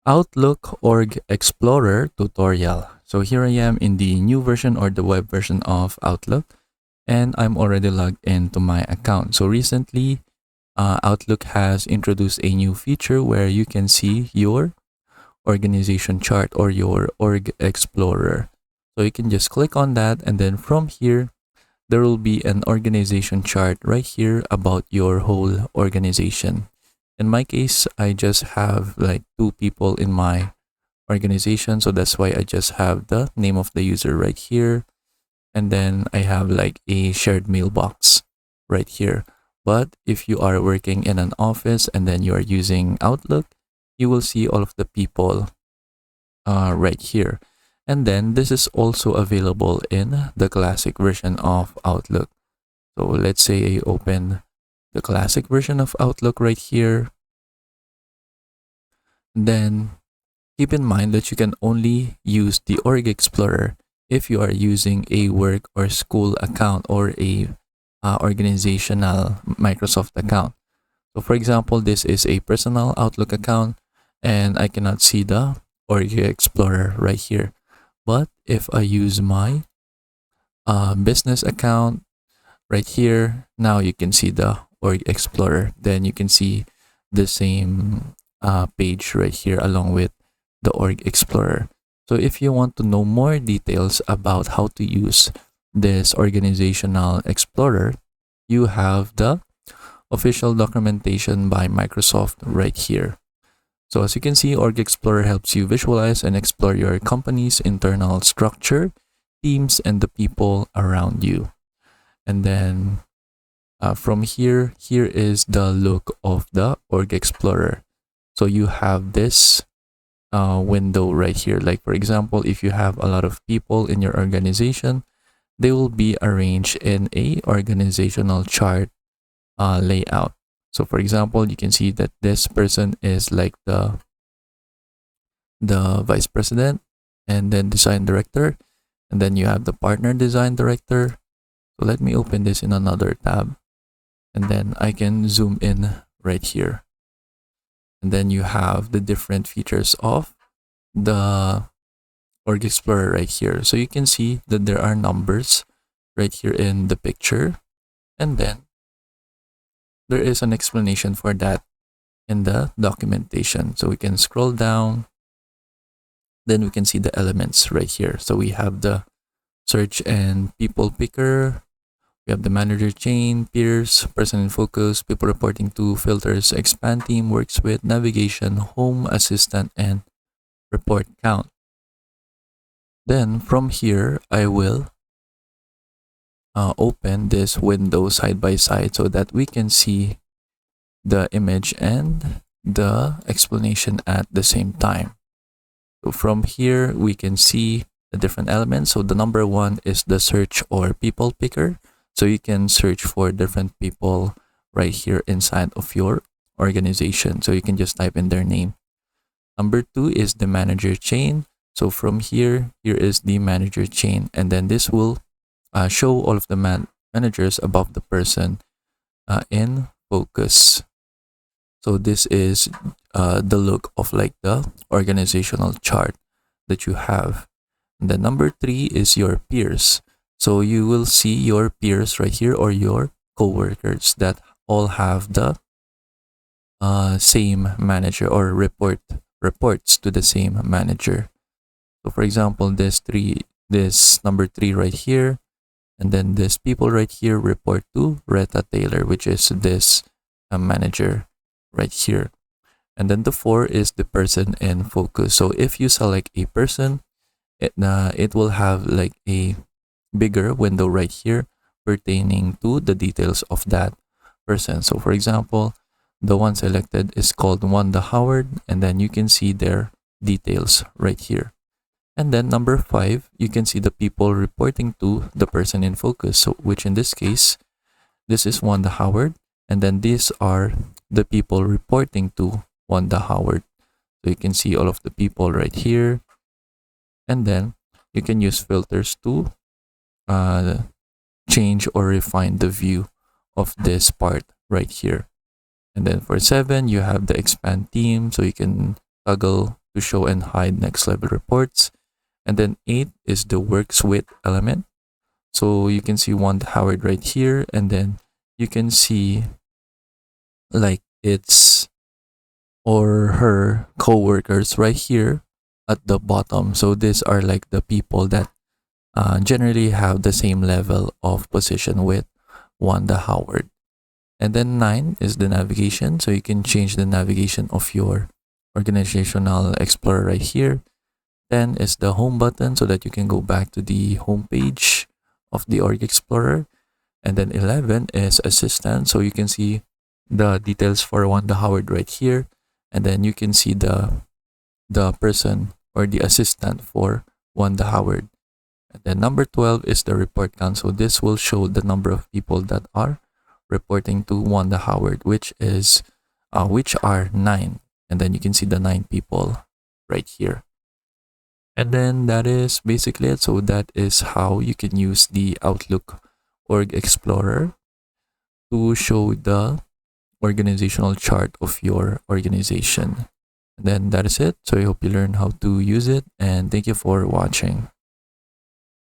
Outlook Org Explorer tutorial. So here I am in the new version or the web version of Outlook, and I'm already logged into my account. So recently, Outlook has introduced a new feature where you can see your organization chart or your Org Explorer. So you can just click on that, and then from here, there will be an organization chart right here about your whole organization. In my case, I just have like two people in my organization, so that's why I just have the name of the user right here, and then I have like a shared mailbox right here. But if you are working in an office and then you are using Outlook, you will see all of the people right here. And then this is also available in the classic version of Outlook. So let's say I open the classic version of Outlook right here. Then keep in mind that you can only use the Org Explorer if you are using a work or school account or a organizational Microsoft account. So for example, this is a personal Outlook account and I cannot see the Org Explorer right here. But if I use my business account right here, now you can see the Org Explorer. Then you can see the same page right here along with the Org Explorer. So if you want to know more details about how to use this organizational explorer, you have the official documentation by Microsoft right here. So as you can see, Org Explorer helps you visualize and explore your company's internal structure, teams, and the people around you. And then from here is the look of the Org Explorer. So you have this window right here. Like for example, if you have a lot of people in your organization, they will be arranged in a organizational chart layout. So for example, you can see that this person is like the vice president, and then design director, and then you have the partner design director. So let me open this in another tab, and then I can zoom in right here. And then you have the different features of the Org Explorer right here. So you can see that there are numbers right here in the picture, and then there is an explanation for that in the documentation. So we can scroll down, then we can see the elements right here. So we have the search and people picker, we have the manager chain, peers, person in focus, people reporting to, filters, expand team, works with, navigation, home assistant, and report count. Then from here, I will open this window side by side so that we can see the image and the explanation at the same time. So from here, we can see the different elements. So the number one is the search or people picker. So you can search for different people right here inside of your organization. So you can just type in their name. Number two is the manager chain. So from here is the manager chain, and then this will show all of the managers above the person in focus. So this is the look of like the organizational chart that you have. And then number three is your peers. So you will see your peers right here, or your coworkers that all have the same manager or reports to the same manager. So for example, this number three right here, and then this people right here report to Retta Taylor, which is this manager right here. And then the four is the person in focus. So if you select a person, it will have like a bigger window right here pertaining to the details of that person. So for example, the one selected is called Wanda Howard, and then you can see their details right here. And then number five, you can see the people reporting to the person in focus. So which in this case, this is Wanda Howard, and then these are the people reporting to Wanda Howard. So you can see all of the people right here. And then you can use filters to change or refine the view of this part right here. And then for 7, you have the expand team, so you can toggle to show and hide next level reports. And then 8 is the works with element. So you can see Wanda Howard right here, and then you can see like it's or her co-workers right here at the bottom. So these are like the people that generally have the same level of position with Wanda Howard. And then 9 is the navigation. So you can change the navigation of your organizational explorer right here. 10 is the home button so that you can go back to the home page of the org explorer. And then 11 is assistant. So you can see the details for Wanda Howard right here. And then you can see the person or the assistant for Wanda Howard. And then number 12 is the report count. So this will show the number of people that are reporting to Wanda Howard, which are 9. And then you can see the 9 people right here. And then that is basically it. So that is how you can use the Outlook Org Explorer to show the organizational chart of your organization. And then that is it. So I hope you learned how to use it, and thank you for watching.